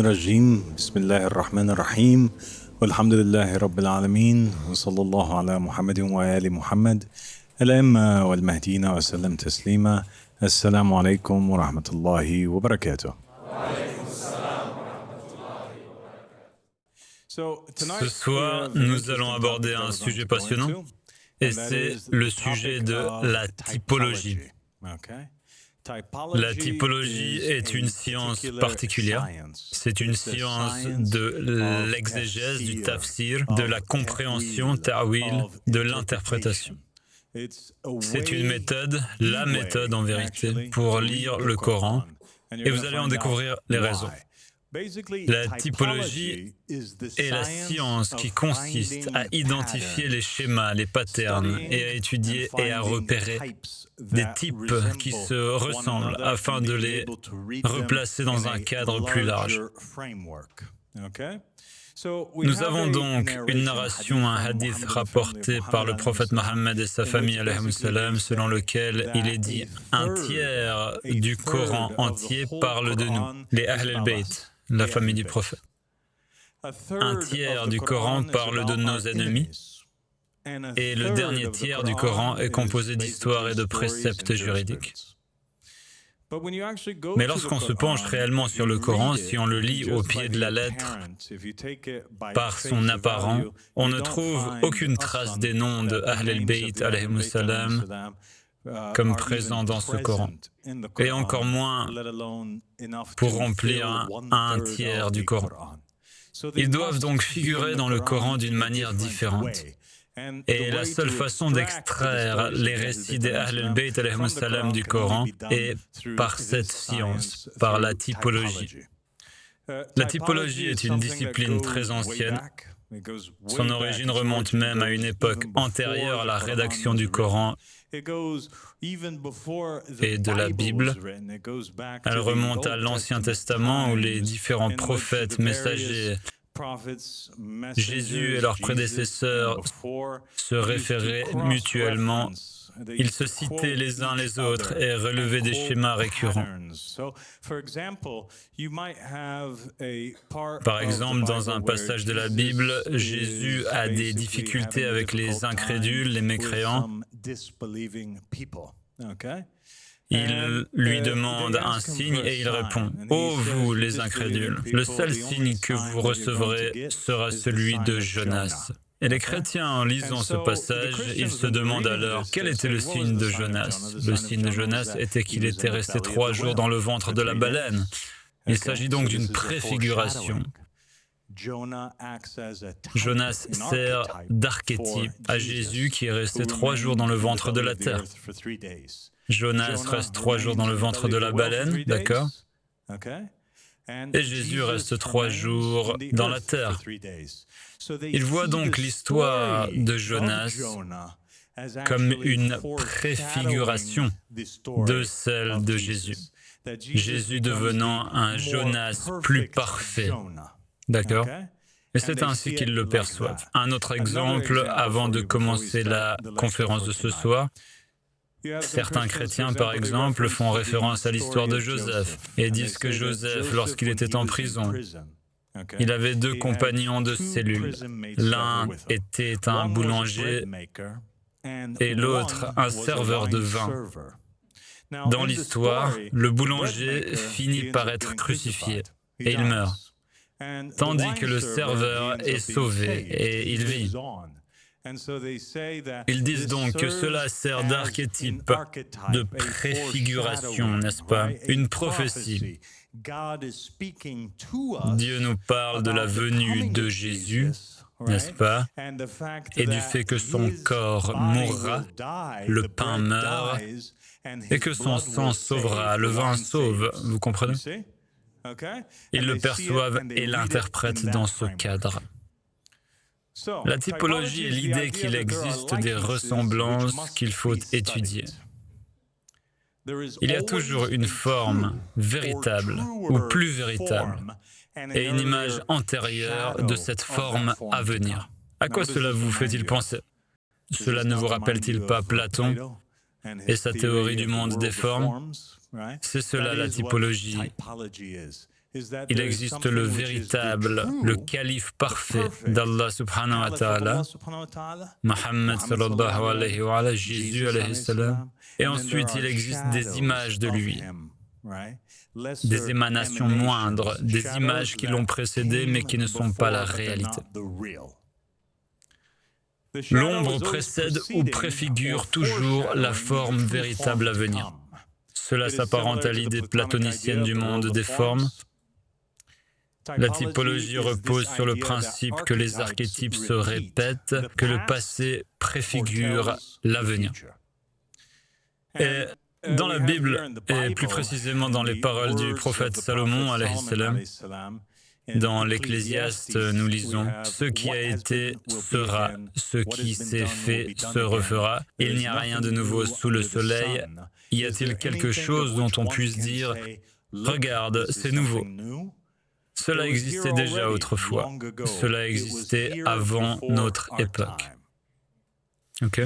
الرجيم بسم الله الرحمن الرحيم والحمد لله رب العالمين وصلى الله على محمد وآل محمد الأئمة والمهديين وسلم تسليما. السلام عليكم ورحمة الله وبركاته. Ce soir, nous allons aborder un sujet passionnant, et c'est le sujet de la typologie. La typologie est une science particulière. C'est une science de l'exégèse, du tafsir, de la compréhension, ta'wil, de l'interprétation. C'est une méthode, la méthode en vérité, pour lire le Coran, et vous allez en découvrir les raisons. La typologie est la science qui consiste à identifier les schémas, les patterns, et à étudier et à repérer des types qui se ressemblent afin de les replacer dans un cadre plus large. Nous avons donc une narration, un hadith rapporté par le prophète Mohammed et sa famille, alayhi salam, selon lequel il est dit « Un tiers du Coran entier parle de nous, les Ahl al-Bayt ». La famille du prophète. Un tiers du Coran parle de nos ennemis, et le dernier tiers du Coran est composé d'histoires et de préceptes juridiques. Mais lorsqu'on se penche réellement sur le Coran, si on le lit au pied de la lettre, par son apparent, on ne trouve aucune trace des noms de Ahl al-Bayt, alayhi salam, comme présent dans ce Coran, et encore moins pour remplir un tiers du Coran. Ils doivent donc figurer dans le Coran d'une manière différente. Et la seule façon d'extraire les récits des Ahl al-Bayt alayhi salam du Coran est par cette science, par la typologie. La typologie est une discipline très ancienne. Son origine remonte même à une époque antérieure à la rédaction du Coran et de la Bible. Elle remonte à l'Ancien Testament où les différents prophètes, messagers, Jésus et leurs prédécesseurs se référaient mutuellement. Ils se citaient les uns les autres et relevaient des schémas récurrents. Par exemple, dans un passage de la Bible, Jésus a des difficultés avec les incrédules, les mécréants. Il lui demande un signe et il répond « Ô vous les incrédules, le seul signe que vous recevrez sera celui de Jonas. » Et les chrétiens, en lisant ce passage, ils se demandent alors quel était le signe de Jonas. Le signe de Jonas était qu'il était resté 3 jours dans le ventre de la baleine. Il s'agit donc d'une préfiguration. Jonas sert d'archétype à Jésus qui est resté 3 jours dans le ventre de la terre. Jonas reste 3 jours dans le ventre de la baleine, d'accord? Et Jésus reste 3 jours dans la terre. Il voit donc l'histoire de Jonas comme une préfiguration de celle de Jésus. Jésus devenant un Jonas plus parfait. D'accord? Et c'est ainsi qu'ils le perçoivent. Un autre exemple, avant de commencer la conférence de ce soir, certains chrétiens, par exemple, font référence à l'histoire de Joseph et disent que Joseph, lorsqu'il était en prison, il avait 2 compagnons de cellule. L'un était un boulanger et l'autre un serveur de vin. Dans l'histoire, le boulanger finit par être crucifié et il meurt, tandis que le serveur est sauvé et il vit. Ils disent donc que cela sert d'archétype, de préfiguration, n'est-ce pas? Une prophétie. Dieu nous parle de la venue de Jésus, n'est-ce pas? Et du fait que son corps mourra, le pain meurt, et que son sang sauvera, le vin sauve, vous comprenez? Ils le perçoivent et l'interprètent dans ce cadre. La typologie est l'idée qu'il existe des ressemblances qu'il faut étudier. Il y a toujours une forme véritable ou plus véritable et une image antérieure de cette forme à venir. À quoi cela vous fait-il penser? Cela ne vous rappelle-t-il pas Platon et sa théorie du monde des formes? C'est cela la typologie. Il existe le véritable, le calife parfait d'Allah subhanahu wa ta'ala, Muhammad sallallahu alayhi wa sallam, Jésus alayhi salam, et ensuite il existe des images de lui, des émanations moindres, des images qui l'ont précédé mais qui ne sont pas la réalité. L'ombre précède ou préfigure toujours la forme véritable à venir. Cela s'apparente à l'idée platonicienne du monde des formes. La typologie repose sur le principe que les archétypes se répètent, que le passé préfigure l'avenir. Et dans la Bible, et plus précisément dans les paroles du prophète Salomon, alayhi salam, dans l'Ecclésiaste, nous lisons « Ce qui a été sera, ce qui s'est fait se refera. Il n'y a rien de nouveau sous le soleil. Y a-t-il quelque chose dont on puisse dire « Regarde, c'est nouveau ». Cela existait déjà autrefois. Cela existait avant notre époque. Ok?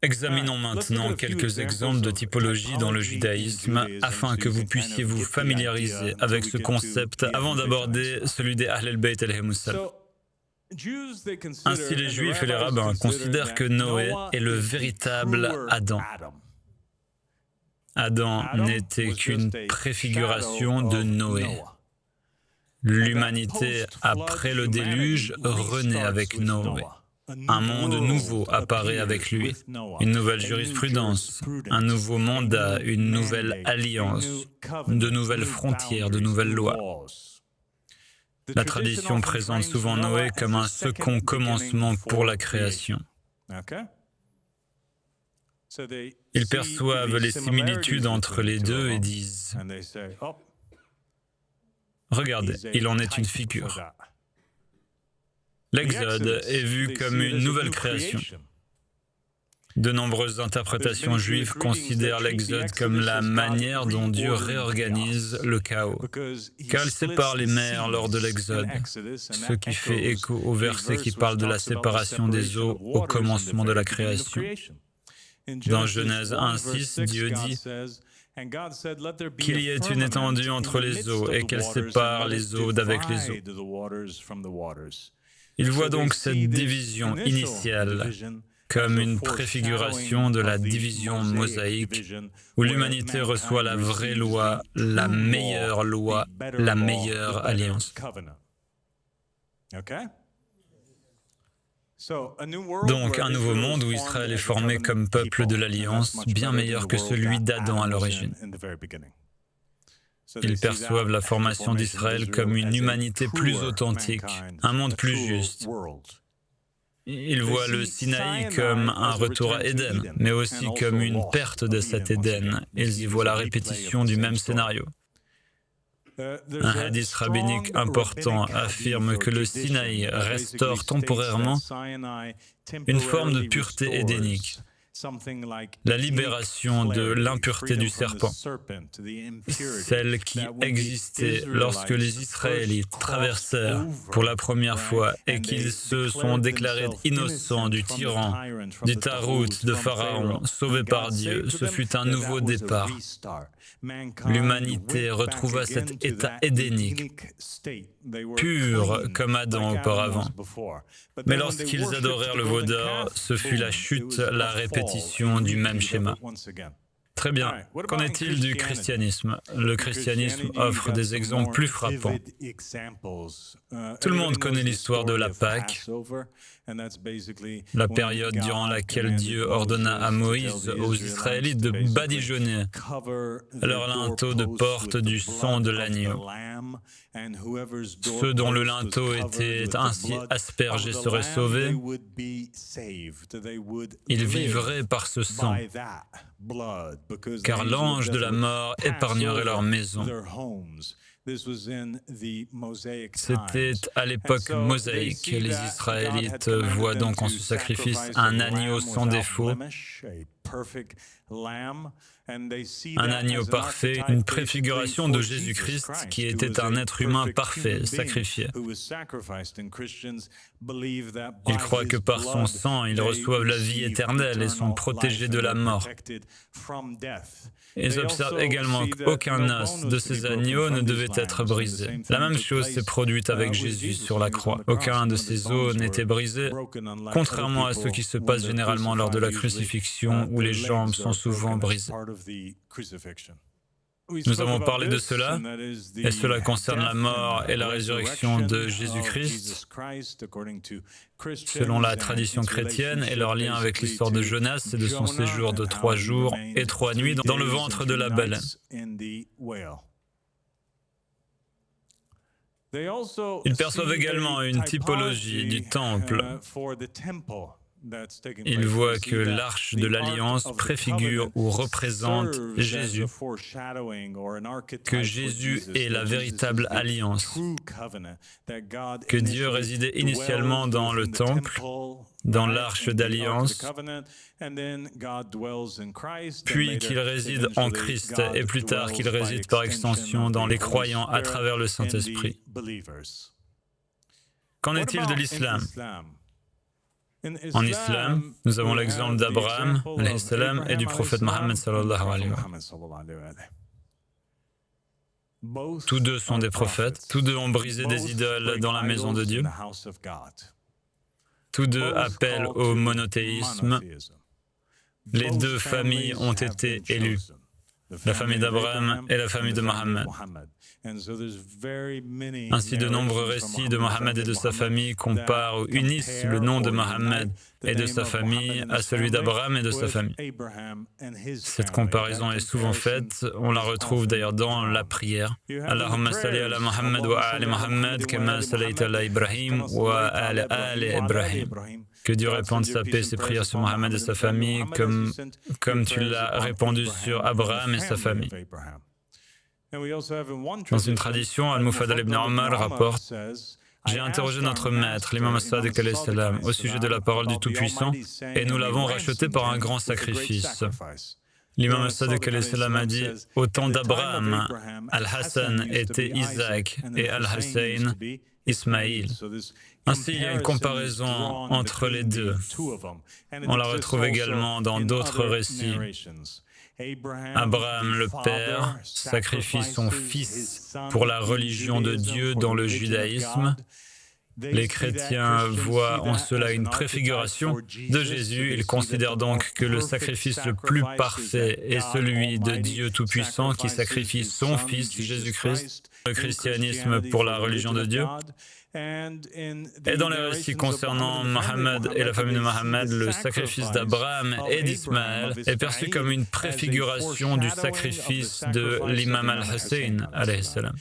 Examinons maintenant quelques exemples de typologie dans le judaïsme afin que vous puissiez vous familiariser avec ce concept avant d'aborder celui des Ahl al-Bayt alayhimus salam. Ainsi, les Juifs et les rabbins considèrent que Noé est le véritable Adam. Adam n'était qu'une préfiguration de Noé. L'humanité, après le déluge, renaît avec Noé. Un monde nouveau apparaît avec lui, une nouvelle jurisprudence, un nouveau mandat, une nouvelle alliance, de nouvelles frontières, de nouvelles lois. La tradition présente souvent Noé comme un second commencement pour la création. Ils perçoivent les similitudes entre les deux et disent « Regardez, il en est une figure. » L'Exode est vu comme une nouvelle création. De nombreuses interprétations juives considèrent l'Exode comme la manière dont Dieu réorganise le chaos, car il sépare les mers lors de l'Exode, ce qui fait écho au verset qui parle de la séparation des eaux au commencement de la création. Dans Genèse 1:6, Dieu dit qu'il y ait une étendue entre les eaux et qu'elle sépare les eaux d'avec les eaux. Il voit donc cette division initiale comme une préfiguration de la division mosaïque où l'humanité reçoit la vraie loi, la meilleure alliance. Donc un nouveau monde où Israël est formé comme peuple de l'alliance, bien meilleur que celui d'Adam à l'origine. Ils perçoivent la formation d'Israël comme une humanité plus authentique, un monde plus juste. Ils voient le Sinaï comme un retour à Éden, mais aussi comme une perte de cet Éden. Ils y voient la répétition du même scénario. Un hadith rabbinique important affirme que le Sinaï restaure temporairement une forme de pureté édénique, la libération de l'impureté du serpent, celle qui existait lorsque les Israélites traversèrent pour la première fois et qu'ils se sont déclarés innocents du tyran, du Tarout, de Pharaon, sauvés par Dieu. Ce fut un nouveau départ. L'humanité retrouva cet état édénique, pur comme Adam auparavant. Mais lorsqu'ils adorèrent le veau d'or, ce fut la chute, la répétition du même schéma. Très bien. Qu'en est-il du christianisme? Le christianisme offre des exemples plus frappants. Tout le monde connaît l'histoire de la Pâque, la période durant laquelle Dieu ordonna à Moïse, aux Israélites, de badigeonner leur linteau de porte du sang de l'agneau. Ceux dont le linteau était ainsi aspergé seraient sauvés. Ils vivraient par ce sang, car l'ange de la mort épargnerait leur maison. C'était à l'époque mosaïque. Les Israélites voient donc en ce sacrifice un agneau sans défaut, un agneau parfait, une préfiguration de Jésus-Christ qui était un être humain parfait, sacrifié. Ils croient que par son sang, ils reçoivent la vie éternelle et sont protégés de la mort. Ils observent également qu'aucun os de ces agneaux ne devait être brisé. La même chose s'est produite avec Jésus sur la croix. Aucun de ces os n'était brisé, contrairement à ce qui se passe généralement lors de la crucifixion où les jambes sont souvent brisées. Nous avons parlé de cela, et cela concerne la mort et la résurrection de Jésus-Christ, selon la tradition chrétienne et leur lien avec l'histoire de Jonas et de son séjour de 3 jours et 3 nuits dans le ventre de la baleine. Ils perçoivent également une typologie du temple. Ils voient que l'arche de l'alliance préfigure ou représente Jésus, que Jésus est la véritable alliance, que Dieu résidait initialement dans le temple, dans l'arche d'alliance, puis qu'il réside en Christ et plus tard qu'il réside par extension dans les croyants à travers le Saint-Esprit. Qu'en est-il de l'islam ? En islam, nous avons l'exemple d'Abraham alayhi salam, et du prophète Mohammed sallallahu alayhi wa sallam. Tous deux sont des prophètes, tous deux ont brisé des idoles dans la maison de Dieu. Tous deux appellent au monothéisme. Les deux familles ont été élues, la famille d'Abraham et la famille de Mohammed. Ainsi, de nombreux récits de Mohammed et de sa famille comparent ou unissent le nom de Mohammed et de sa famille à celui d'Abraham et de sa famille. Cette comparaison est souvent faite, on la retrouve d'ailleurs dans la prière. Allahumma salli ala Muhammad wa ali Muhammad kama sallaita ala Ibrahim wa ala ali Ibrahim. Que Dieu répande sa paix et ses prières sur Mohammed et sa famille comme tu l'as répandu sur Abraham et sa famille. Dans une tradition, Al-Mufaddal ibn Omar rapporte « J'ai interrogé notre maître, l'imam as-Sadiq alayhi salam, au sujet de la parole du Tout-Puissant, et nous l'avons racheté par un grand sacrifice. » L'imam as-Sadiq alayhi salam a dit « Au temps d'Abraham, Al-Hassan était Isaac et Al-Hussein Ismaïl. » Ainsi, il y a une comparaison entre les deux. On la retrouve également dans d'autres récits. Abraham, le père, sacrifie son fils pour la religion de Dieu dans le judaïsme. Les chrétiens voient en cela une préfiguration de Jésus. Ils considèrent donc que le sacrifice le plus parfait est celui de Dieu Tout-Puissant qui sacrifie son Fils Jésus-Christ. Le christianisme pour la religion de Dieu. Et dans les récits concernant Mohammed et la famille de Mohammed, le sacrifice d'Abraham et d'Ismaël est perçu comme une préfiguration du sacrifice de l'imam al-Hussein, alayhi salam.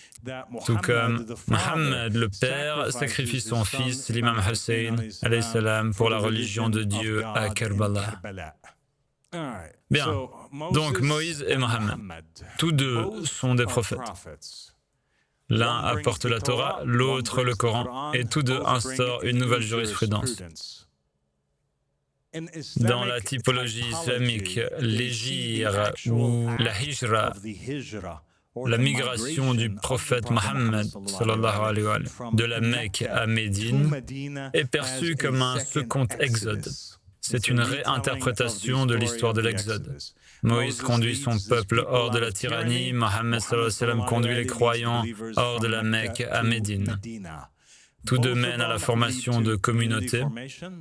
Tout comme Mohammed, le père, sacrifie son fils, l'imam Hussein, alayhi salam, pour la religion de Dieu à Karbala. Bien, donc Moïse et Mohammed, tous deux sont des prophètes. L'un apporte la Torah, l'autre le Coran, et tous deux instaurent une nouvelle jurisprudence. Dans la typologie islamique, l'hégire ou la hijra, la migration du prophète Mohammed de la Mecque à Médine, est perçue comme un second exode. C'est une réinterprétation de l'histoire de l'Exode. Moïse conduit son peuple hors de la tyrannie, Mohammed conduit les croyants hors de la Mecque à Médine. Tous deux mènent à la formation de communautés,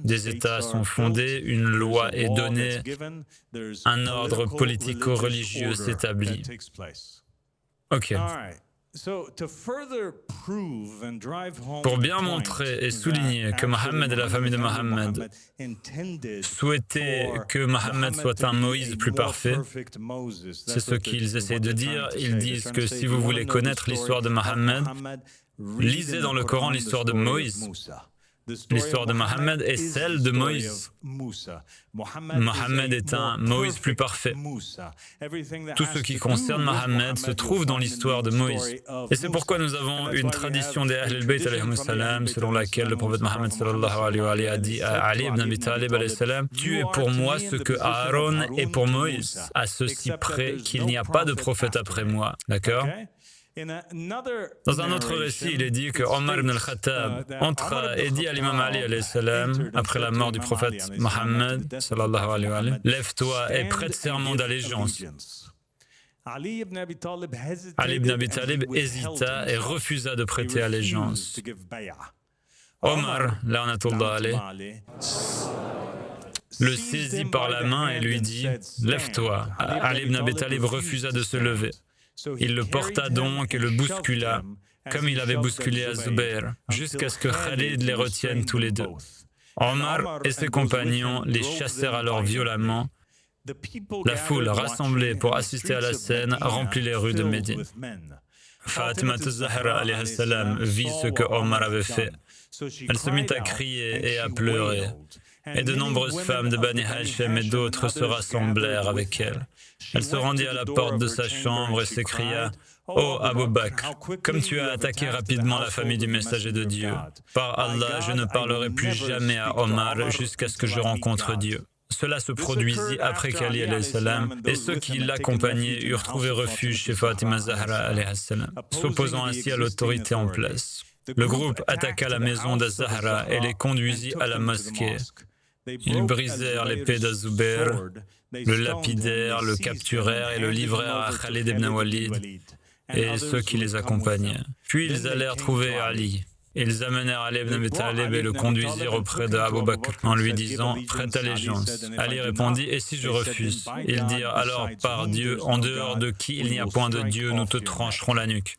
des États sont fondés, une loi est donnée, un ordre politico-religieux s'établit. Ok. Pour bien montrer et souligner que Mohammed et la famille de Mohammed souhaitaient que Mohammed soit un Moïse plus parfait, c'est ce qu'ils essaient de dire. Ils disent que si vous voulez connaître l'histoire de Mohammed, lisez dans le Coran l'histoire de Moïse. L'histoire de Mohammed est celle de Moïse. Mohammed est un Moïse plus parfait. Tout ce qui concerne Mohammed se trouve dans l'histoire de Moïse. Et c'est pourquoi nous avons une tradition des Ahl al-Bayt alayhim salam, selon laquelle le prophète Mohammed sallallahu alayhi wa alayhi a dit à Ali ibn Abi Talib alayhi salam: tu es pour moi ce que Aaron est pour Moïse, à ceci près qu'il n'y a pas de prophète après moi. D'accord? Dans un autre récit, il est dit que Omar ibn al-Khattab entra et dit à l'imam Ali alayhi salam, après la mort du prophète Mohammed sallallahu alayhi wa sallam: lève-toi et prête serment d'allégeance. Ali ibn Abi Talib hésita et refusa de prêter allégeance. Omar, la'natullah alayh, le saisit par la main et lui dit: lève-toi. Ali ibn Abi Talib refusa de se lever. Il le porta donc et le bouscula, comme il avait bousculé à Zubair, jusqu'à ce que Khalid les retienne tous les deux. Omar et ses compagnons les chassèrent alors violemment. La foule rassemblée pour assister à la scène remplit les rues de Médine. Fatima az-Zahra alayha salam vit ce que Omar avait fait. Elle se mit à crier et à pleurer. Et de nombreuses femmes de Bani Hachem et d'autres se rassemblèrent avec elle. Elle se rendit à la porte de sa chambre et s'écria: « Ô Abu Bakr, comme tu as attaqué rapidement la famille du messager de Dieu, par Allah, je ne parlerai plus jamais à Omar jusqu'à ce que je rencontre Dieu. » Cela se produisit après qu'Ali alayhi salam et ceux qui l'accompagnaient eurent trouvé refuge chez Fatima Zahra alayhi salam, s'opposant ainsi à l'autorité en place. Le groupe attaqua la maison d'Az-Zahra et les conduisit à la mosquée. Ils brisèrent l'épée d'Az-Zubair, le lapidèrent, le capturèrent et le livrèrent à Khalid ibn Walid et ceux qui les accompagnaient. Puis ils allèrent trouver Ali. Ils amenèrent Ali ibn Abi Talib et le conduisirent auprès d'Abu Bakr en lui disant: « Prête allégeance. » Ali répondit: « Et si je refuse ?» Ils dirent: « Alors, par Dieu, en dehors de qui il n'y a point de Dieu, nous te trancherons la nuque. »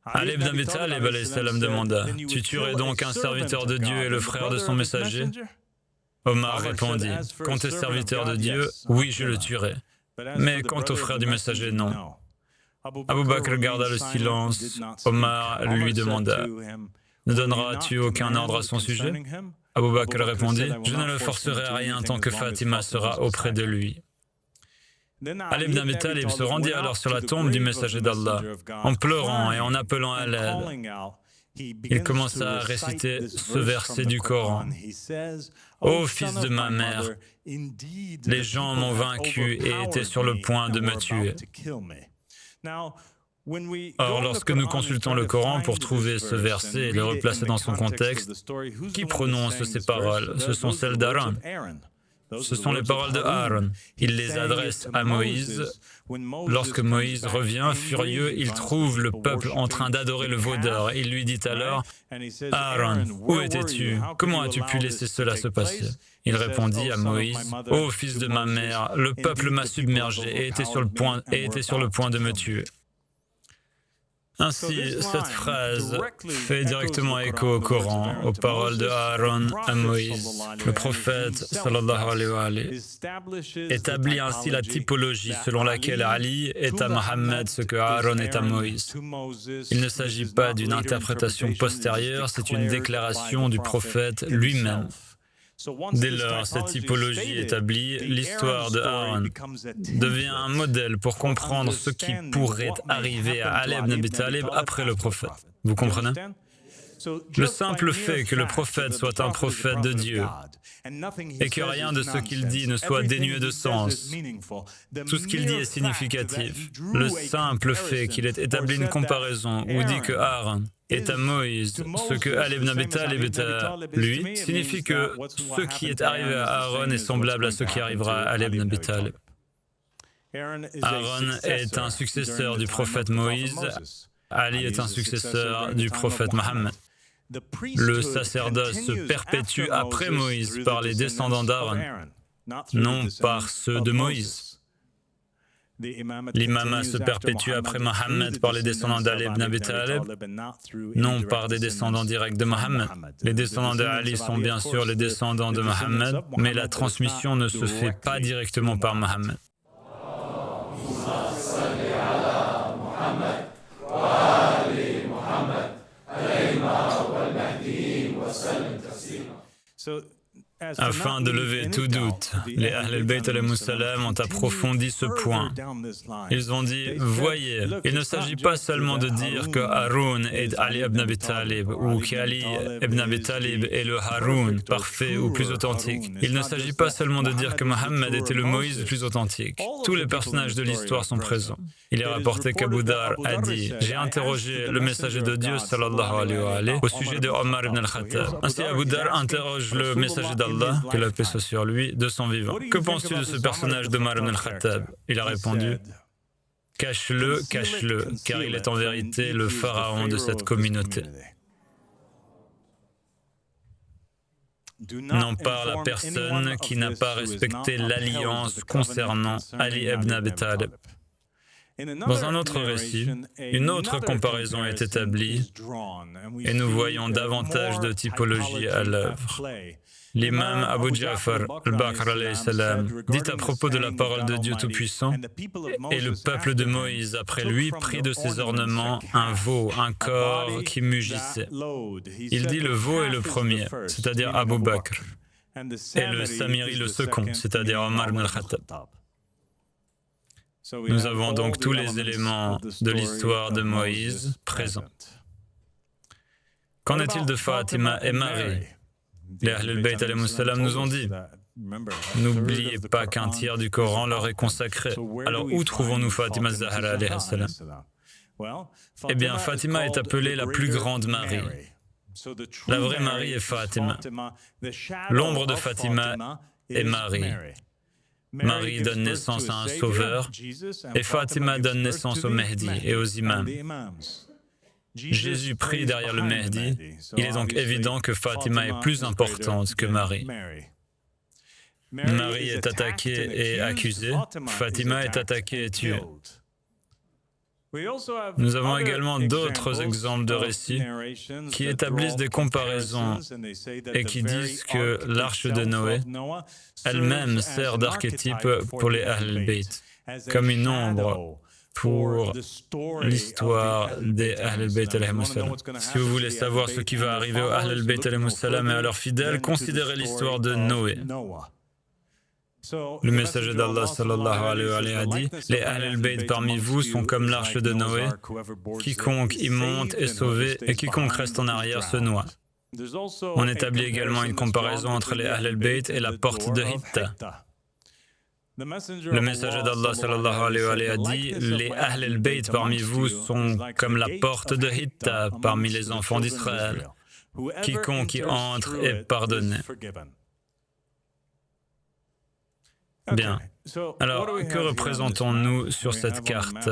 Ali ibn Abi Talib alayhi salam demanda: « Tu tuerais donc un serviteur de Dieu et le frère de son messager ?» Omar répondit: « Quant au serviteur de Dieu, oui, je le tuerai. Mais quant au frère du messager, non. » Abu Bakr garda le silence. Omar lui demanda: « Ne donneras-tu aucun ordre à son sujet ?» Abu Bakr répondit: « Je ne le forcerai à rien tant que Fatima sera auprès de lui. » Ali ibn Abi Talib se rendit alors sur la tombe du messager d'Allah, en pleurant et en appelant à l'aide. Il commença à réciter ce verset du Coran: « Ô fils de ma mère, les gens m'ont vaincu et étaient sur le point de me tuer. » Or, lorsque nous consultons le Coran pour trouver ce verset et le replacer dans son contexte, qui prononce ces paroles? Ce sont celles d'Aaron. Ce sont les paroles de Aaron. Il les adresse à Moïse. Lorsque Moïse revient, furieux, il trouve le peuple en train d'adorer le veau d'or. Il lui dit alors: « Aaron, où étais-tu? Comment as-tu pu laisser cela se passer ?» Il répondit à Moïse: « Ô fils de ma mère, le peuple m'a submergé et était sur le point de me tuer. » Ainsi, cette phrase fait directement écho au Coran, aux paroles de Aaron à Moïse. Le prophète, sallallahu alayhi wa alayhi, établit ainsi la typologie selon laquelle Ali est à Mohammed ce que Aaron est à Moïse. Il ne s'agit pas d'une interprétation postérieure, c'est une déclaration du prophète lui-même. Dès lors, cette typologie établie, l'histoire de Aaron devient un modèle pour comprendre ce qui pourrait arriver à Ali ibn Abi Talib après le prophète. Vous comprenez? Le simple fait que le prophète soit un prophète de Dieu et que rien de ce qu'il dit ne soit dénué de sens, tout ce qu'il dit est significatif. Le simple fait qu'il ait établi une comparaison ou dit que Aaron est à Moïse ce que Ali ibn Abi Talib est à lui, signifie que ce qui est arrivé à Aaron est semblable à ce qui arrivera à Ali ibn Abi Talib. Aaron est un successeur du prophète Moïse, Ali est un successeur du prophète Mohammed. Le sacerdoce se perpétue après Moïse par les descendants d'Aaron, non par ceux de Moïse. L'imama se perpétue après Mohammed par les descendants d'Ali ibn Abi Talib, non par des descendants directs de Mohammed. Les descendants de Ali sont bien sûr les descendants de Mohammed, mais la transmission ne se fait pas directement par Mohammed. وآل محمد عليهما والمهديين وسلم تسليما Afin de lever tout doute, les Ahl al-Bayt alayhimus salam ont approfondi ce point. Ils ont dit, voyez, il ne s'agit pas seulement de dire que Haroun est Ali ibn Abi Talib ou qu'Ali ibn Abi Talib est le Haroun parfait ou plus authentique. Il ne s'agit pas seulement de dire que Mohammed était le Moïse le plus authentique. Tous les personnages de l'histoire sont présents. Il est rapporté qu'Abu Dhar a dit, j'ai interrogé le messager de Dieu sallallahu alayhi wa alayhi, au sujet de Omar ibn al-Khattab. Ainsi Abu Dhar interroge le messager d'Allah, que la paix soit sur lui, de son vivant. Que penses-tu de ce personnage d'Omar ibn al-Khattab? Il a répondu, cache-le, cache-le, car il est en vérité le pharaon de cette communauté. N'en parle à personne qui n'a pas respecté l'alliance concernant Ali ibn Abi Talib. Dans un autre récit, une autre comparaison est établie et nous voyons davantage de typologie à l'œuvre. L'imam Abu Ja'far al-Baqir alayhi salam dit à propos de la parole de Dieu Tout-Puissant, et le peuple de Moïse après lui prit de ses ornements un veau, un corps qui mugissait. Il dit le veau est le premier, c'est-à-dire Abu Bakr, et le Samiri le second, c'est-à-dire Omar ibn al-Khattab. Nous avons donc tous les éléments de l'histoire de Moïse présents. Qu'en est-il de Fatima et Marie? Les Ahl al-Bayt alayhimus salam nous ont dit, n'oubliez pas qu'un tiers du Coran leur est consacré. Alors où trouvons-nous Fatima Zahra alayhi salam? Eh bien, Fatima est appelée la plus grande Marie. La vraie Marie est Fatima. L'ombre de Fatima est Marie. Marie donne naissance à un sauveur et Fatima donne naissance au Mehdi et aux imams. Jésus prie derrière le Mehdi, il est donc évident que Fatima est plus importante que Marie. Marie est attaquée et accusée, Fatima est attaquée et tuée. Nous avons également d'autres exemples de récits qui établissent des comparaisons et qui disent que l'arche de Noé elle-même sert d'archétype pour les Ahl al-Bayt, comme une ombre pour l'histoire des Ahl al-Bayt alayhimus salam. Si vous voulez savoir ce qui va arriver aux Ahl al-Bayt alayhimus salam et à leurs fidèles, considérez l'histoire de Noé. Le messager d'Allah sallallahu alayhi wa sallam a dit, les Ahl al-Bayt parmi vous sont comme l'arche de Noé, quiconque y monte est sauvé et quiconque reste en arrière se noie. On établit également une comparaison entre les Ahl al-Bayt et la porte de Hitta. Le messager d'Allah sallallahu alayhi wa sallam a dit, les Ahl al-Bayt parmi vous sont comme la porte de Hitta parmi les enfants d'Israël. Quiconque y entre est pardonné. Bien. Alors, que représentons-nous sur cette carte?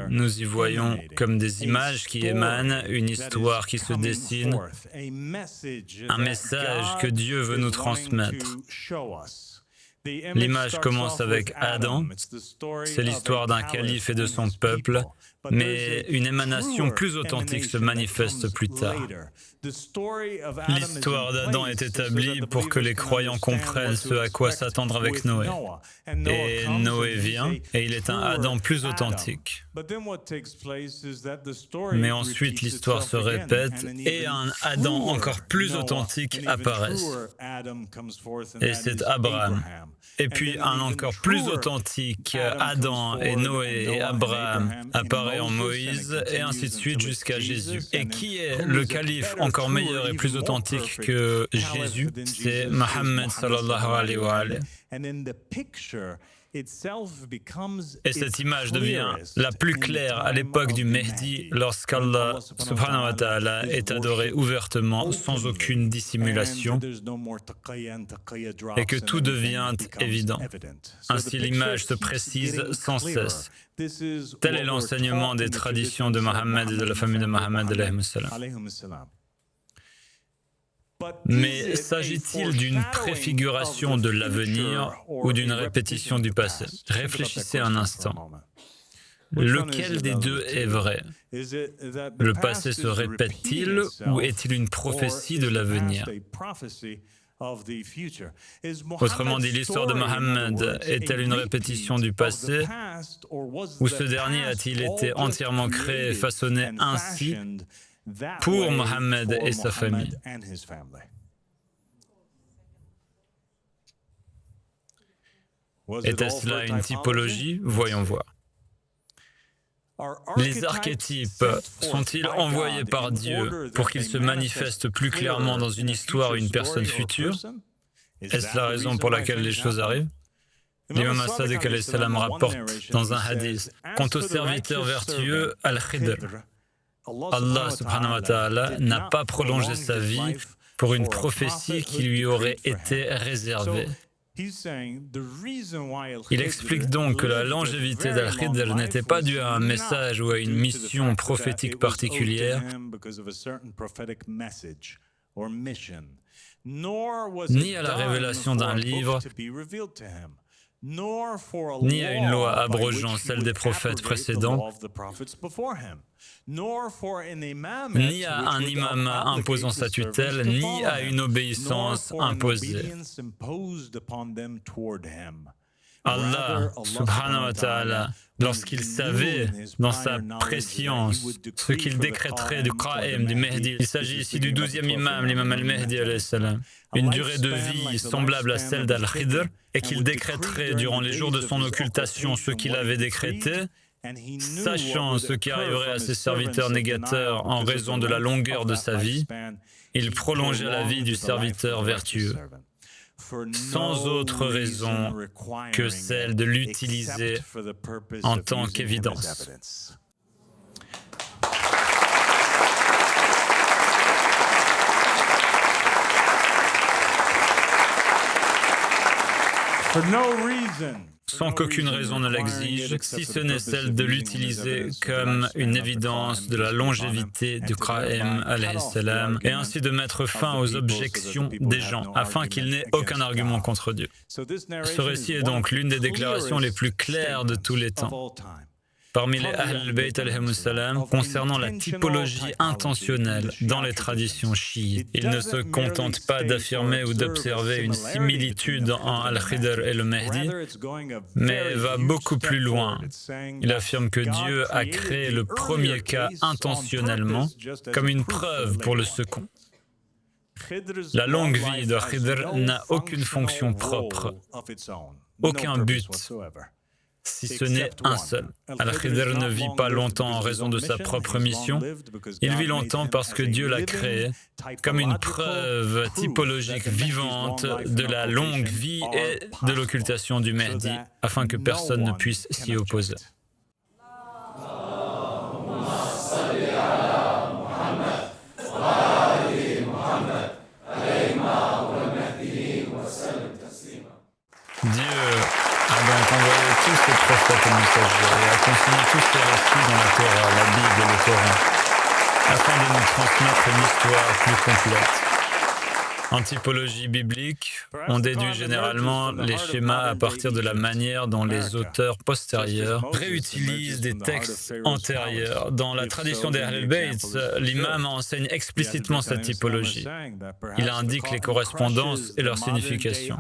Nous y voyons comme des images qui émanent, une histoire qui se dessine, un message que Dieu veut nous transmettre. L'image commence avec Adam, c'est l'histoire d'un calife et de son peuple, mais une émanation plus authentique se manifeste plus tard. L'histoire d'Adam est établie pour que les croyants comprennent ce à quoi s'attendre avec Noé. Et Noé vient, et il est un Adam plus authentique. Mais ensuite, l'histoire se répète, et un Adam encore plus authentique apparaît. Et c'est Abraham. Et puis un encore plus authentique, Adam et Noé et Abraham apparaît en Moïse, et ainsi de suite jusqu'à Jésus. Et qui est le calife encore meilleur et plus authentique que Jésus? C'est Mohammed sallallahu alayhi wa sallam. Et cette image devient la plus claire à l'époque du Mehdi, lorsqu'Allah subhanahu wa ta'ala est adoré ouvertement, sans aucune dissimulation, et que tout devient évident. Ainsi l'image se précise sans cesse. Tel est l'enseignement des traditions de Mohammed et de la famille de Mohammed alayhi salam. Mais s'agit-il d'une préfiguration de l'avenir ou d'une répétition du passé? Réfléchissez un instant. Lequel des deux est vrai? Le passé se répète-t-il ou est-il une prophétie de l'avenir? Autrement dit, l'histoire de Mohammed est-elle une répétition du passé ou ce dernier a-t-il été entièrement créé et façonné ainsi pour Mohammed et sa famille. Était-ce là une typologie? Voyons voir. Les archétypes sont-ils envoyés par Dieu pour qu'ils se manifestent plus clairement dans une histoire ou une personne future? Est-ce la raison pour laquelle les choses arrivent? L'imam as-Sadiq alayhi salam rapporte dans un hadith: quant au serviteur vertueux, Al-Khidr, Allah subhanahu wa ta'ala n'a pas prolongé sa vie pour une prophétie qui lui aurait été réservée. Il explique donc que la longévité d'Al-Khidr n'était pas due à un message ou à une mission prophétique particulière, ni à la révélation d'un livre, ni à une loi abrogeant celle des prophètes précédents, ni à un imam imposant sa tutelle, ni à une obéissance imposée. Allah, subhanahu wa ta'ala, lorsqu'il savait dans sa préscience ce qu'il décréterait du Qa'im, du Mahdi, il s'agit ici du 12e imam, l'imam al-Mahdi alayhi salam, une durée de vie semblable à celle d'Al-Khidr, et qu'il décréterait durant les jours de son occultation ce qu'il avait décrété, sachant ce qui arriverait à ses serviteurs négateurs en raison de la longueur de sa vie, il prolongea la vie du serviteur vertueux, sans autre raison que celle de l'utiliser en tant qu'évidence. Sans qu'aucune raison ne l'exige, si ce n'est celle de l'utiliser comme une évidence de la longévité du Qa'im alayhi salam, et ainsi de mettre fin aux objections des gens, afin qu'il n'ait aucun argument contre Dieu. Ce récit est donc l'une des déclarations les plus claires de tous les temps parmi les Ahl al-Bayt alayhimus salam concernant la typologie intentionnelle dans les traditions chiites. Il ne se contente pas d'affirmer ou d'observer une similitude en Al-Khidr et le Mahdi, mais va beaucoup plus loin. Il affirme que Dieu a créé le premier cas intentionnellement comme une preuve pour le second. La longue vie de Khidr n'a aucune fonction propre, aucun but, si ce n'est un seul. Al-Khidr ne vit pas longtemps en raison de sa propre mission, il vit longtemps parce que Dieu l'a créé comme une preuve typologique vivante de la longue vie et de l'occultation du Mahdi, afin que personne ne puisse s'y opposer. Dieu a donc envoyé tous ses prophètes et messagers et a consigné tous ses récits dans la Torah, la Bible et le Coran, afin de nous transmettre une histoire plus complète. En typologie biblique, on déduit généralement les schémas à partir de la manière dont les auteurs postérieurs réutilisent des textes antérieurs. Dans la tradition des Ahl al-Bayt, l'imam enseigne explicitement cette typologie. Il indique les correspondances et leur signification.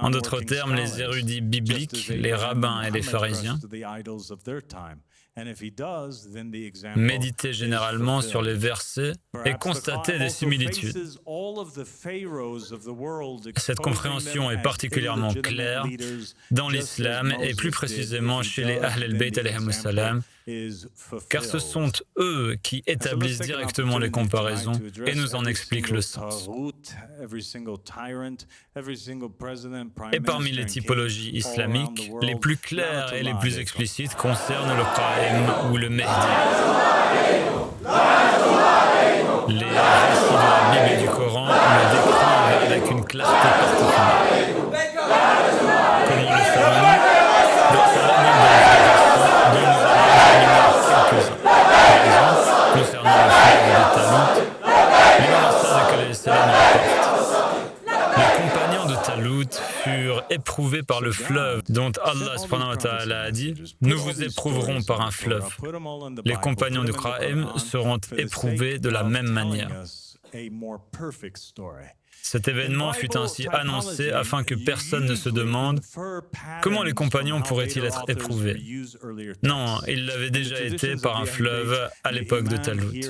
En d'autres termes, les érudits bibliques, les rabbins et les pharisiens, méditaient généralement sur les versets et constataient des similitudes. Cette compréhension est particulièrement claire dans l'islam et plus précisément chez les Ahl al-Bayt alayhimus salam, car ce sont eux qui établissent directement les comparaisons et nous en expliquent le sens. Et parmi les typologies islamiques, les plus claires et les plus explicites concernent le Qa'im ou le Mahdi. Les récits de la Bible et du Coran le décrivent avec une clarté particulière. Comment le savons-nous? Dans l'abondance des versets dont nous avons quelques-uns. Par exemple, concernant le fleuve de Talut, l'imam as-Sadiq alayhi salam rapporte: les compagnons de Talut furent éprouvés par le fleuve dont Allah subhanahu wa ta'ala a dit: nous vous éprouverons par un fleuve. Les compagnons du Qa'im seront éprouvés de la même manière. Cet événement fut ainsi annoncé afin que personne ne se demande comment les compagnons pourraient-ils être éprouvés. Non, ils l'avaient déjà été par un fleuve à l'époque de Talut.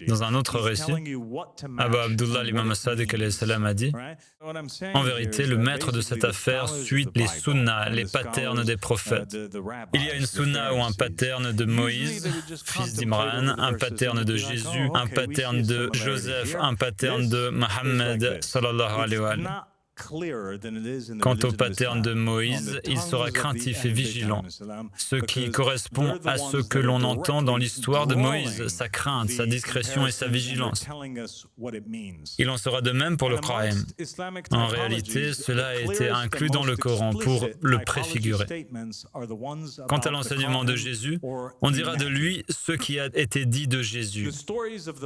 Dans un autre récit, Abba Abdullah l'imam as-Sadiq alayhi salam a dit « En vérité, le maître de cette affaire suit les sunnas, les patterns des prophètes. Il y a une sunna ou un pattern de Moïse, fils d'Imran, un pattern de Jésus, un pattern de Joseph, un pattern de Mohammed sallallahu alayhi wa sallam. Quant au pattern de Moïse, il sera craintif et vigilant, ce qui correspond à ce que l'on entend dans l'histoire de Moïse, sa crainte, sa discrétion et sa vigilance. Il en sera de même pour le Qur'an. En réalité, cela a été inclus dans le Coran pour le préfigurer. Quant à l'enseignement de Jésus, on dira de lui ce qui a été dit de Jésus.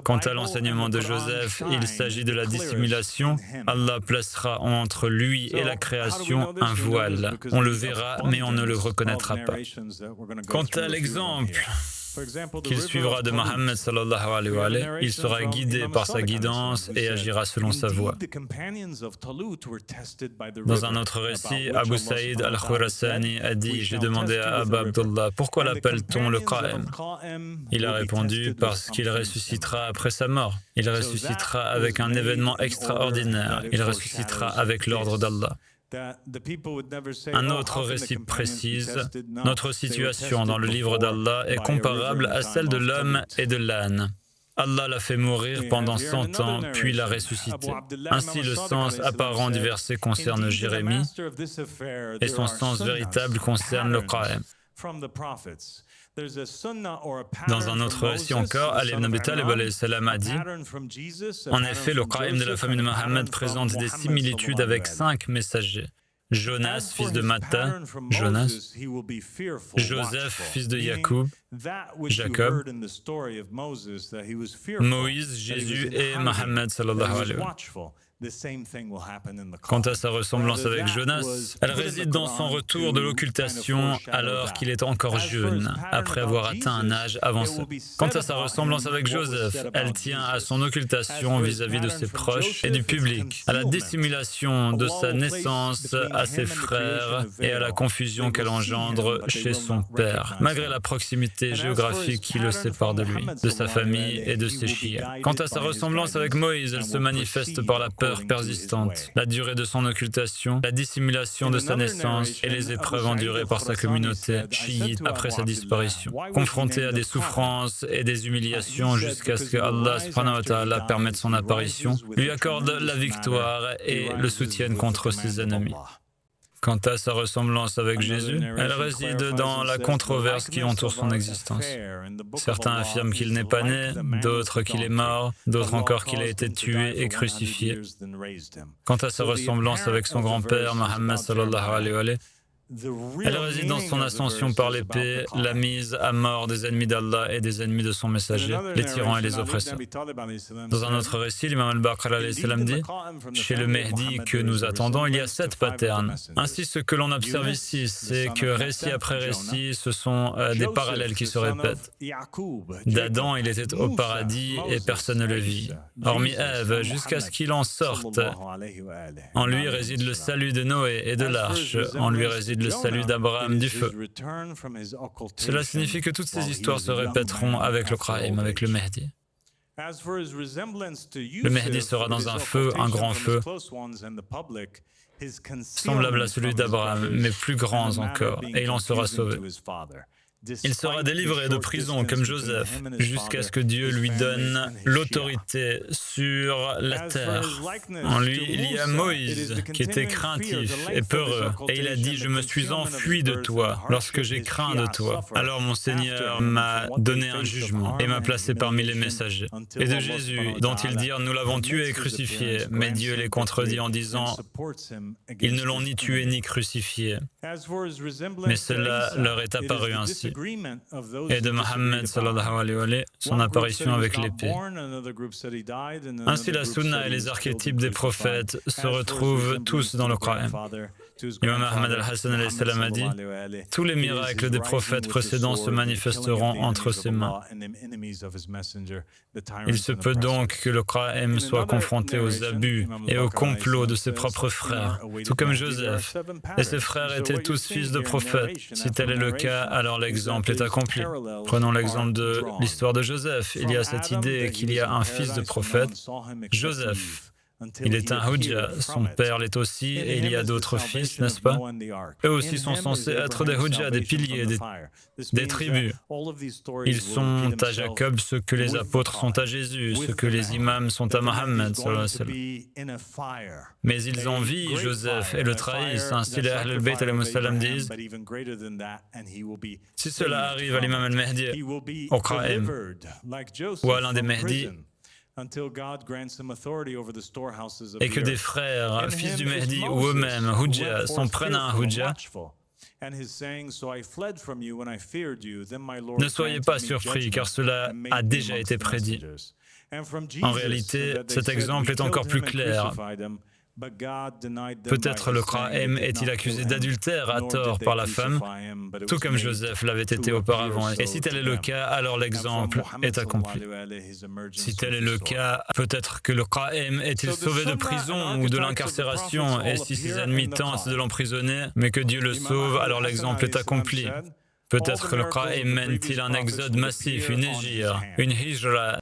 Quant à l'enseignement de Joseph, il s'agit de la dissimulation. Allah placera entre lui et la création un voile. On le verra, mais on ne le reconnaîtra pas. Quant à l'exemple qu'il suivra de Mohammed sallallahu alayhi wa sallam, il sera guidé par sa guidance et agira selon sa voie. Dans un autre récit, Abu Saïd al-Khurasani a dit « J'ai demandé à Abba Abdullah, pourquoi l'appelle-t-on le Qa'im ?» Il a répondu « Parce qu'il ressuscitera après sa mort. Il ressuscitera avec un événement extraordinaire. Il ressuscitera avec l'ordre d'Allah. » Un autre récit précise « Notre situation dans le livre d'Allah est comparable à celle de l'homme et de l'âne. Allah l'a fait mourir pendant 100 ans, puis l'a ressuscité. » Ainsi, le sens apparent du verset concerne Jérémie et son sens véritable concerne le Qa'im. Dans un autre récit encore, Ali ibn Abi Talib alayhi salam a dit « En effet, le Qa'im de la famille de Mohammed présente des similitudes avec 5 messagers. Jonas, fils de Matta, Jonas, Joseph, fils de Jacob, Moïse, Jésus et Mohammed sallallahu alayhi wa sallam. Quant à sa ressemblance avec Jonas, elle réside dans son retour de l'occultation alors qu'il est encore jeune, après avoir atteint un âge avancé. Quant à sa ressemblance avec Joseph, elle tient à son occultation vis-à-vis de ses proches et du public, à la dissimulation de sa naissance à ses frères et à la confusion qu'elle engendre chez son père, malgré la proximité géographique qui le sépare de lui, de sa famille et de ses chiites. Quant à sa ressemblance avec Moïse, elle se manifeste par la peur persistante, la durée de son occultation, la dissimulation de sa naissance et les épreuves endurées par sa communauté chiite après sa disparition, confrontée à des souffrances et des humiliations jusqu'à ce que Allah subhanahu wa ta'ala permette son apparition, lui accorde la victoire et le soutienne contre ses ennemis. Quant à sa ressemblance avec Jésus, elle réside dans la controverse qui entoure son existence. Certains affirment qu'il n'est pas né, d'autres qu'il est mort, d'autres encore qu'il a été tué et crucifié. Quant à sa ressemblance avec son grand-père, Mohammed sallallahu alayhi wa sallam, elle réside dans son ascension par l'épée, la mise à mort des ennemis d'Allah et des ennemis de son messager, les tyrans et les oppresseurs. Dans un autre récit, l'imam al-Baqir alayhi salam dit « Chez le Mehdi que nous attendons, il y a 7 patterns. » Ainsi, ce que l'on observe ici, c'est que récit après récit, ce sont des parallèles qui se répètent. D'Adam, il était au paradis et personne ne le vit, hormis Ève, jusqu'à ce qu'il en sorte. En lui réside le salut de Noé et de l'arche, en lui réside le salut d'Abraham du feu. Cela signifie que toutes ces histoires se répéteront avec le Qa'im, avec le Mehdi. Le Mehdi sera dans un feu, un grand feu, semblable à celui d'Abraham, mais plus grand encore, et il en sera sauvé. Il sera délivré de prison comme Joseph, jusqu'à ce que Dieu lui donne l'autorité sur la terre. En lui, il y a Moïse, qui était craintif et peureux, et il a dit « Je me suis enfui de toi lorsque j'ai craint de toi. Alors mon Seigneur m'a donné un jugement et m'a placé parmi les messagers. » Et de Jésus, dont ils dirent « Nous l'avons tué et crucifié », mais Dieu les contredit en disant « Ils ne l'ont ni tué ni crucifié. » Mais cela leur est apparu ainsi. accompli. Et de Mohammed, sallallahu alayhi wa sallam, son apparition avec l'épée. Ainsi, la sunna et les archétypes des prophètes se retrouvent tous dans le Coran. Imam Ahmad al-Hassan alayhi salam a dit « Tous les miracles des prophètes précédents se manifesteront entre ses mains. » Il se peut donc que le Coran soit confronté aux abus et aux complots de ses propres frères, tout comme Joseph. Et ses frères étaient tous fils de prophètes. Si tel est le cas, alors l'exemple est accompli. Prenons l'exemple de l'histoire de Joseph. Il y a cette idée qu'il y a un fils de prophète, Joseph. Il est un hujja, son père l'est aussi, et il y a d'autres fils, n'est-ce pas? Eux aussi sont censés être des hujjas, des piliers, des tribus. Ils sont à Jacob ce que les apôtres sont à Jésus, ce que les imams sont à Mohammed. Mais ils envient Joseph et le trahissent. Ainsi les Ahl al-Bayt disent si cela arrive à l'imam al-Mahdi, au Qa'im, ou à l'un des Mahdi, et que des frères, fils du Mahdi ou eux-mêmes, hujja, s'en prennent à un hujja, ne soyez pas surpris car cela a déjà été prédit. En réalité, cet exemple est encore plus clair. Peut-être le Coran est-il accusé d'adultère à tort par la femme, tout comme Joseph l'avait été auparavant. Et si tel est le cas, alors l'exemple est accompli. Si tel est le cas, peut-être que le Coran est-il sauvé de prison ou de l'incarcération, et si ses ennemis tentent de l'emprisonner, mais que Dieu le sauve, alors l'exemple est accompli. Peut-être que le Coran mène-t-il un exode massif, une hijra, une hijra,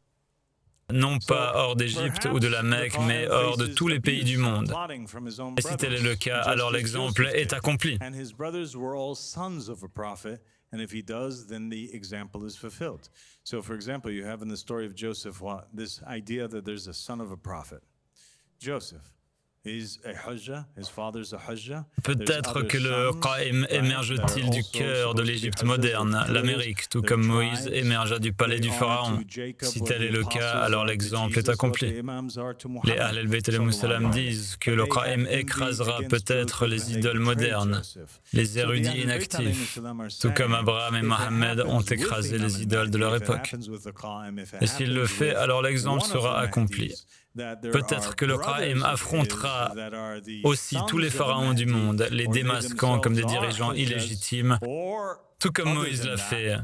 non pas hors d'Égypte ou de la Mecque, mais hors de tous les pays du monde. Et si tel est le cas, alors l'exemple est accompli. And if he does, then the example is fulfilled. So, for example, you have in the story of Joseph this idea that there's a son of a prophet. Joseph. Peut-être que le Qa'im émerge-t-il du cœur de l'Égypte moderne, l'Amérique, tout comme Moïse émergea du palais du Pharaon. Si tel est le cas, alors l'exemple est accompli. Les Ahl al-Bayt disent que le Qa'im écrasera peut-être les idoles modernes, les érudits inactifs, tout comme Abraham et Mohammed ont écrasé les idoles de leur époque. Et s'il le fait, alors l'exemple sera accompli. Peut-être que le Qa'im affrontera aussi tous les pharaons du monde, les démasquant comme des dirigeants illégitimes, tout comme Moïse l'a fait.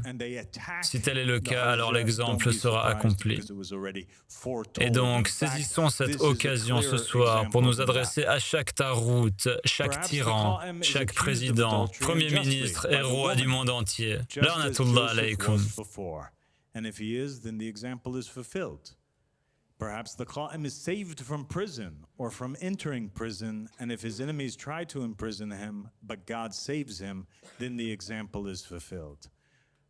Si tel est le cas, alors l'exemple sera accompli. Et donc, saisissons cette occasion ce soir pour nous adresser à chaque tarout, chaque tyran, chaque président, premier ministre et roi du monde entier. La'natullah alaykum. Perhaps the Qa'im is saved from prison or from entering prison, and if his enemies try to imprison him, but God saves him, then the example is fulfilled.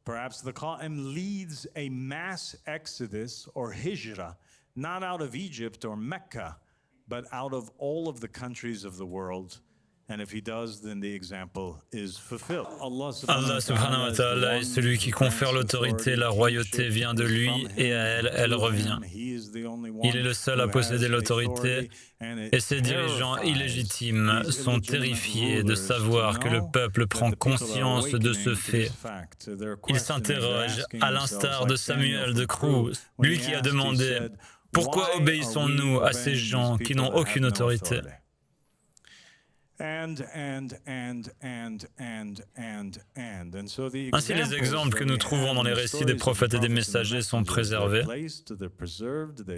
Perhaps the Qa'im leads a mass exodus or hijrah, not out of Egypt or Mecca, but out of all of the countries of the world. And if he does, then the example is fulfilled. Allah subhanahu wa ta'ala est celui qui confère l'autorité, la royauté vient de lui et à elle, elle revient. Il est le seul à posséder l'autorité et ses dirigeants illégitimes sont terrifiés de savoir que le peuple prend conscience de ce fait. Ils s'interrogent, à l'instar de Samuel de Cruz, lui qui a demandé « Pourquoi obéissons-nous à ces gens qui n'ont aucune autorité ?» Ainsi, les exemples que nous trouvons dans les récits des prophètes et des messagers sont préservés.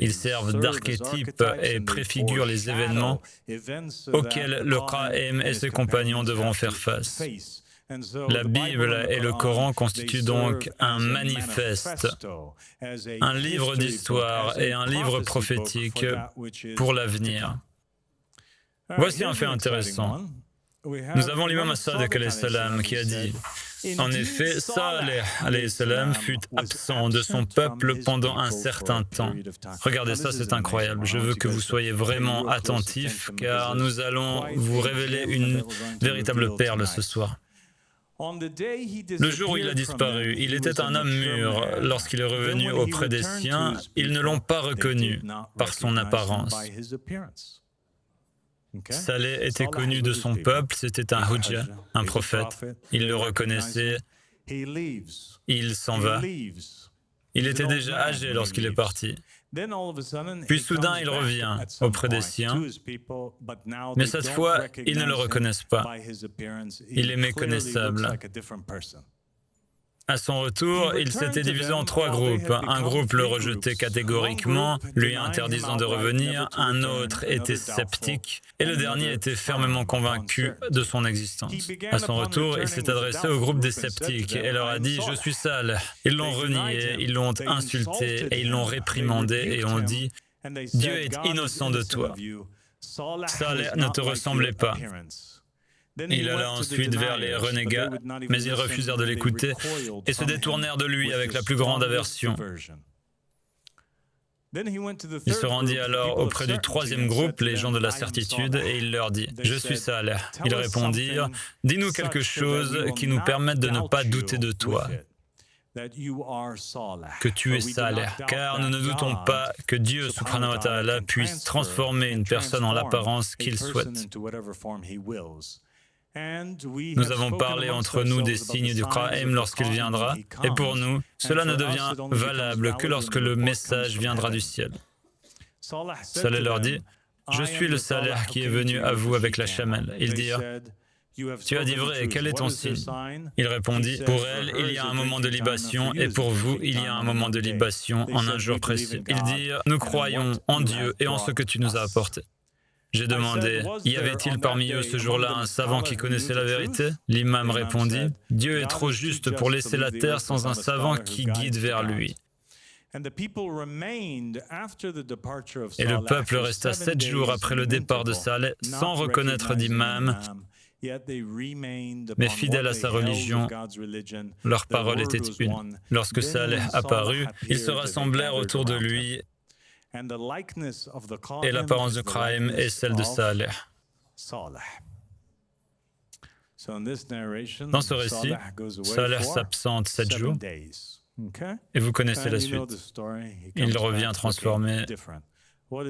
Ils servent d'archétype et préfigurent les événements auxquels le Qa'im et ses compagnons devront faire face. La Bible et le Coran constituent donc un manifeste, un livre d'histoire et un livre prophétique pour l'avenir. Voici un fait intéressant. Nous avons l'imam as-Sadiq alayhi salam qui a dit « En effet, Saleh alayhi salam fut absent de son peuple pendant un certain temps. » Regardez ça, c'est incroyable. Je veux que vous soyez vraiment attentifs car nous allons vous révéler une véritable perle ce soir. Le jour où il a disparu, il était un homme mûr. Lorsqu'il est revenu auprès des siens, ils ne l'ont pas reconnu par son apparence. Saleh était connu de son peuple, c'était un hujja, un prophète. Il le reconnaissait Il s'en va. Il était déjà âgé lorsqu'il est parti. Puis soudain, il revient auprès des siens, mais cette fois, ils ne le reconnaissent pas. Il est méconnaissable. À son retour, il s'était divisé en 3 groupes. Un groupe le rejetait catégoriquement, lui interdisant de revenir. Un autre était sceptique. Et le dernier était fermement convaincu de son existence. À son retour, il s'est adressé au groupe des sceptiques et leur a dit « Je suis sale ». Ils l'ont renié, ils l'ont insulté et ils l'ont réprimandé et ont dit « Dieu est innocent de toi. Saleh ne te ressemblait pas ». Il alla ensuite vers les renégats, mais ils refusèrent de l'écouter et se détournèrent de lui avec la plus grande aversion. Il se rendit alors auprès du 3e groupe, les gens de la certitude, et il leur dit « Je suis Saleh ». Ils répondirent « Dis-nous quelque chose qui nous permette de ne pas douter de toi, que tu es Saleh, car nous ne doutons pas que Dieu, subhanahu wa ta'ala, puisse transformer une personne en l'apparence qu'il souhaite. Nous avons parlé entre nous des signes du Qa'im lorsqu'il viendra, et pour nous, cela ne devient valable que lorsque le message viendra du ciel. Saleh leur dit, « Je suis le Saleh qui est venu à vous avec la chamelle. » Ils dirent, « Tu as dit vrai, quel est ton signe ?» Il répondit, « Pour elle, il y a un moment de libation, et pour vous, il y a un moment de libation en un jour précis. » Ils dirent, « Nous croyons en Dieu et en ce que tu nous as apporté. » J'ai demandé, y avait-il parmi eux ce jour-là un savant qui connaissait la vérité? L'imam répondit, Dieu est trop juste pour laisser la terre sans un savant qui guide vers lui. Et le peuple resta 7 jours après le départ de Saleh sans reconnaître d'imam, mais fidèles à sa religion, leur parole était une. Lorsque Saleh apparut, ils se rassemblèrent autour de lui et l'apparence de Qa'im est celle de Saleh. Dans ce récit, Saleh s'absente 7 jours et vous connaissez la suite. Il revient transformé.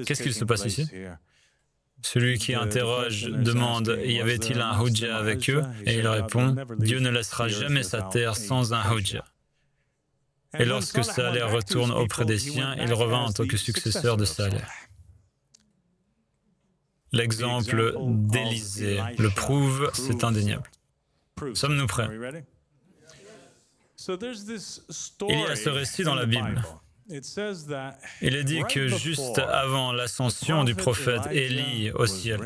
Qu'est-ce qu'il se passe ici? Celui qui interroge demande « Y avait-il un hujja avec eux ?» Et il répond « Dieu ne laissera jamais sa terre sans un hujja. » Et lorsque Saleh retourne auprès des siens, il revint en tant que successeur de Saleh. L'exemple d'Élisée le prouve, c'est indéniable. Sommes-nous prêts? Il y a ce récit dans la Bible. Il est dit que juste avant l'ascension du prophète Élie au ciel,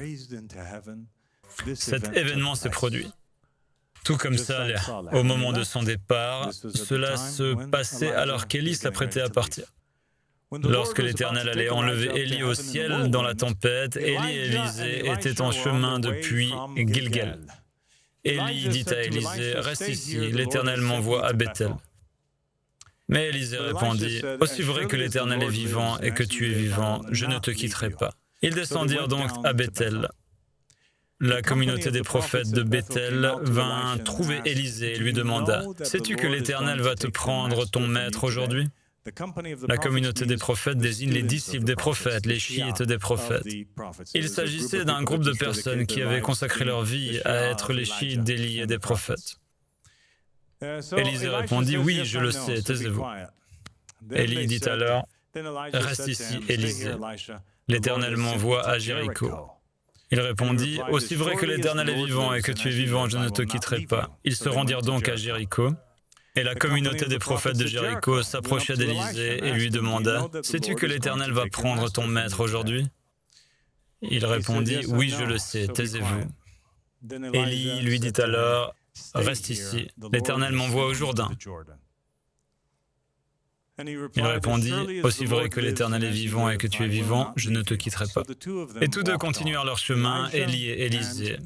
cet événement s'est produit. Tout comme Saleh, au moment de son départ, cela se passait alors qu'Élie s'apprêtait à partir. Lorsque l'Éternel allait enlever Élie au ciel dans la tempête, Élie et Élisée étaient en chemin depuis Gilgal. Élie dit à Élisée, « Reste ici, l'Éternel m'envoie à Bethel. » Mais Élisée répondit, « Aussi vrai que l'Éternel est vivant et que tu es vivant, je ne te quitterai pas. » Ils descendirent donc à Bethel. La communauté des prophètes de Bethel vint trouver Élisée et lui demanda, « Sais-tu que l'Éternel va te prendre ton maître aujourd'hui » La communauté des prophètes désigne les disciples des prophètes, les chiites des prophètes. Il s'agissait d'un groupe de personnes qui avaient consacré leur vie à être les chiites d'Élie et des prophètes. Élisée répondit, « Oui, je le sais, taisez-vous. » Élie dit alors, « Reste ici, Élisée. L'Éternel m'envoie à Jéricho. » Il répondit, « Aussi vrai que l'Éternel est vivant et que tu es vivant, je ne te quitterai pas. » Ils se rendirent donc à Jéricho, et la communauté des prophètes de Jéricho s'approcha d'Élisée et lui demanda, « Sais-tu que l'Éternel va prendre ton maître aujourd'hui » Il répondit, « Oui, je le sais, taisez-vous. » Élie lui dit alors, « Reste ici, l'Éternel m'envoie au Jourdain. » Il répondit, « Aussi vrai que l'Éternel est vivant et que tu es vivant, je ne te quitterai pas. » Et tous deux continuèrent leur chemin, Élie et Élisée.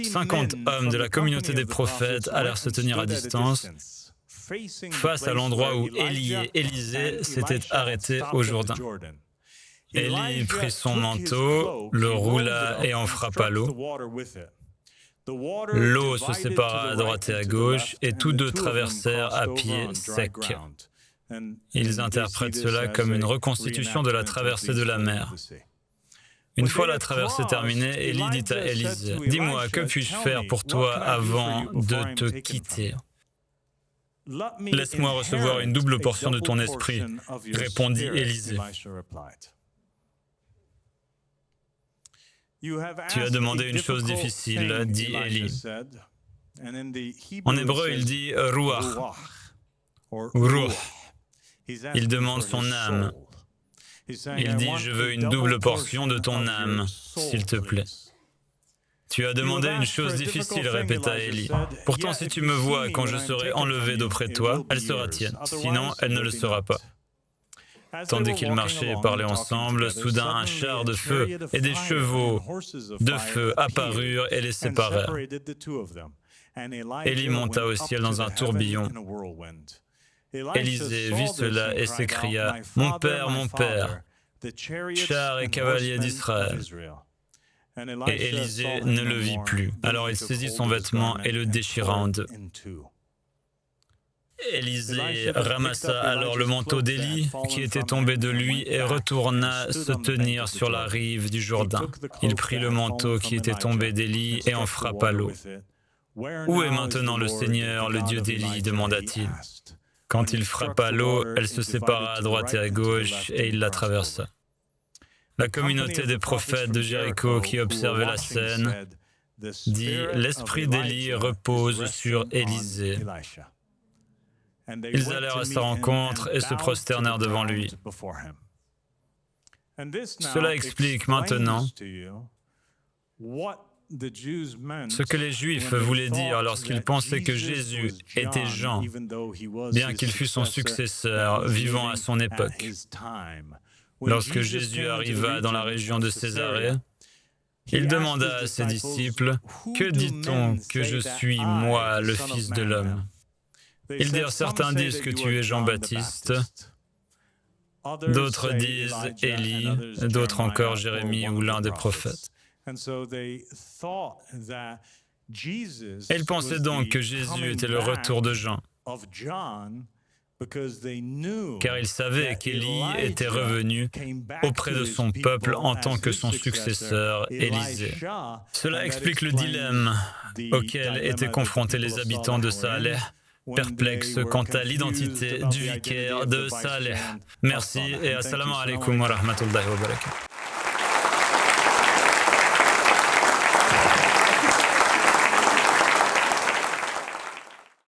50 hommes de la communauté des prophètes allèrent se tenir à distance, face à l'endroit où Élie et Élisée s'étaient arrêtés au Jourdain. Élie prit son manteau, le roula et en frappa l'eau. L'eau se sépara à droite et à gauche, et tous deux traversèrent à pied sec. Ils interprètent cela comme une reconstitution de la traversée de la mer. Une fois la traversée terminée, Élie dit à Élisée, « Dis-moi, que puis-je faire pour toi avant de te quitter ? » « Laisse-moi recevoir une double portion de ton esprit, » répondit Élisée. « Tu as demandé une chose difficile, » dit Élie. En hébreu, il dit « ruach ». Ruh. Il demande son âme. Il dit « Je veux une double portion de ton âme, s'il te plaît. » Tu as demandé une chose difficile, répéta Élie. Pourtant, si tu me vois quand je serai enlevé d'auprès de toi, elle sera tienne. Sinon, elle ne le sera pas. Tandis qu'ils marchaient et parlaient ensemble, soudain un char de feu et des chevaux de feu apparurent et les séparèrent. Élie monta au ciel dans un tourbillon. Élisée vit cela et s'écria, « Mon père, chars et cavaliers d'Israël !» Et Élisée ne le vit plus. Alors il saisit son vêtement et le déchira en deux. Élisée ramassa alors le manteau d'Élie qui était tombé de lui et retourna se tenir sur la rive du Jourdain. Il prit le manteau qui était tombé d'Élie et en frappa l'eau. « Où est maintenant le Seigneur, le Dieu d'Élie » demanda-t-il. Quand il frappa l'eau, elle se sépara à droite et à gauche et il la traversa. La communauté des prophètes de Jéricho qui observait la scène dit « L'esprit d'Élie repose sur Élisée ». Ils allèrent à sa rencontre et se prosternèrent devant lui. Cela explique maintenant ce que les Juifs voulaient dire lorsqu'ils pensaient que Jésus était Jean, bien qu'il fût son successeur vivant à son époque. Lorsque Jésus arriva dans la région de Césarée, il demanda à ses disciples, « Que dit-on que je suis, moi, le Fils de l'homme » Ils dirent, « Certains disent que tu es Jean-Baptiste, d'autres disent Élie, d'autres encore Jérémie ou l'un des prophètes. » Et ils pensaient donc que Jésus était le retour de Jean, car ils savaient qu'Élie était revenu auprès de son peuple en tant que son successeur, Élisée. Cela explique le dilemme auquel étaient confrontés les habitants de Saleh, perplexes quant à l'identité du vicaire de Saleh. Merci et assalamu alaikum wa rahmatullahi wa barakatuh.